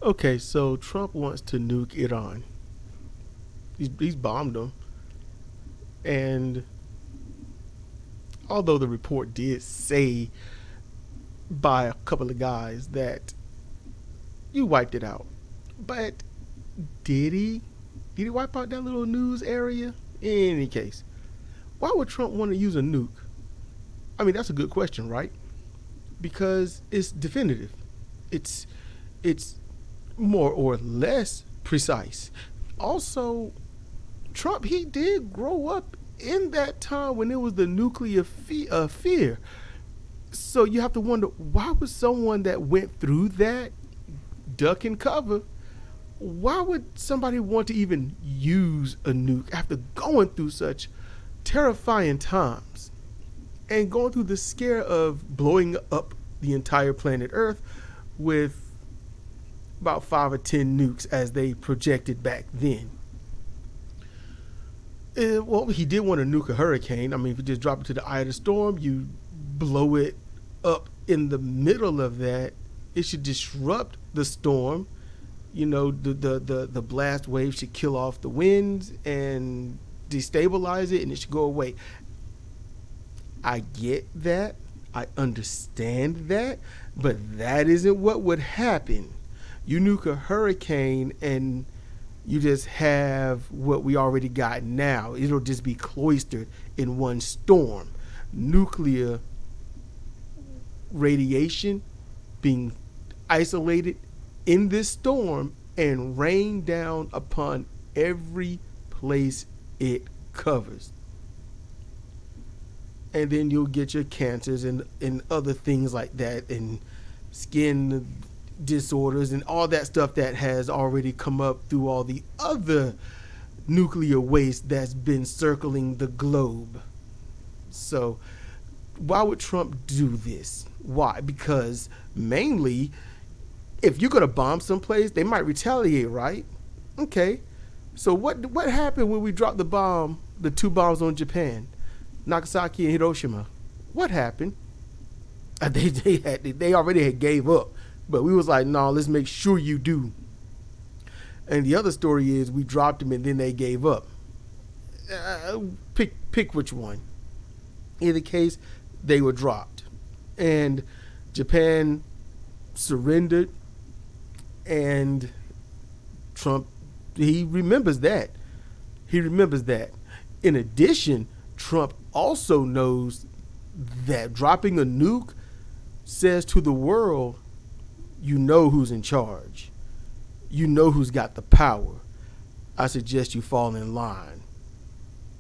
Okay, so Trump wants to nuke Iran. He's bombed them, and although the report did say by a couple of guys that you wiped it out, but did he? Did he wipe out that little news area? In any case, why would Trump want to use a nuke? I mean, that's a good question, right? Because it's definitive. It's it's more or less precise. Also, Trump, he did grow up in that time when it was the nuclear fear. So you have to wonder, why would someone that went through that duck and cover? Why would somebody want to even use a nuke after going through such terrifying times and going through the scare of blowing up the entire planet Earth with about 5 or 10 nukes as they projected back then? Well, he did want to nuke a hurricane. I mean, if you just drop it to the eye of the storm, you blow it up in the middle of that, it should disrupt the storm. You know, the blast wave should kill off the winds and destabilize it, and it should go away. I get that. I understand that. But that isn't what would happen. You nuke a hurricane and you just have what we already got now. It'll just be cloistered in one storm. Nuclear radiation being isolated in this storm and rain down upon every place it covers. And then you'll get your cancers and other things like that, and skin disorders and all that stuff that has already come up through all the other nuclear waste that's been circling the globe. So why would Trump do this? Why? Because mainly, if you're going to bomb someplace, they might retaliate, right? Okay. So what happened when we dropped the 2 bombs on Japan, Nagasaki and Hiroshima? What happened? They already had gave up, but we was like, no, let's make sure you do. And the other story is we dropped them and then they gave up. Pick which one. In either case, they were dropped, and Japan surrendered. And Trump, he remembers that. He remembers that. In addition, Trump also knows that dropping a nuke says to the world, you know who's in charge. You know who's got the power. I suggest you fall in line.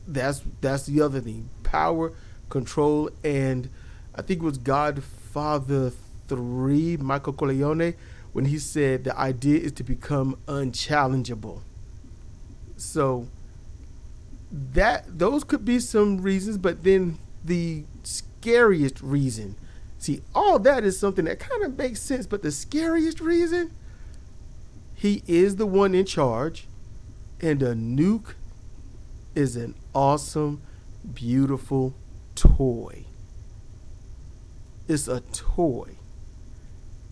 That's the other thing. Power, control, and I think it was Godfather 3, Michael Corleone, when he said the idea is to become unchallengeable. So those could be some reasons, but then the scariest reason, see, all that is something that kind of makes sense, but the scariest reason, he is the one in charge, and a nuke is an awesome, beautiful toy. It's a toy.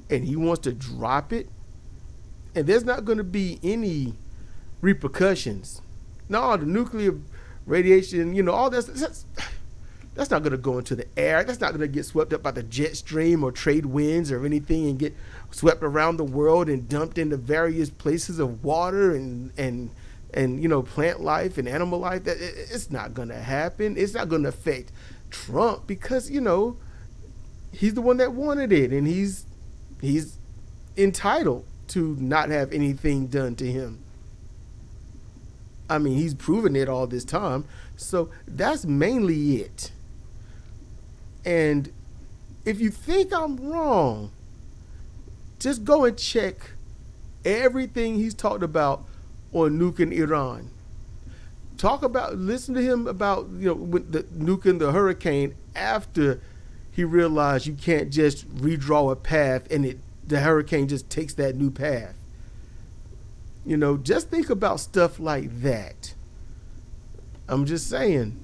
And he wants to drop it, and there's not going to be any repercussions. No, the nuclear radiation, all that's not going to go into the air. That's not going to get swept up by the jet stream or trade winds or anything and get swept around the world and dumped into various places of water and plant life and animal life. It's not going to happen. It's not going to affect Trump because he's the one that wanted it, and he's entitled to not have anything done to him. I mean, he's proven it all this time. So that's mainly it. And if you think I'm wrong, just go and check everything he's talked about on nuking Iran. Listen to him about, with the nuking the hurricane after he realized you can't just redraw a path and the hurricane just takes that new path. Just think about stuff like that. I'm just saying,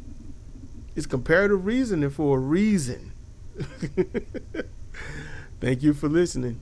it's comparative reasoning for a reason. Thank you for listening.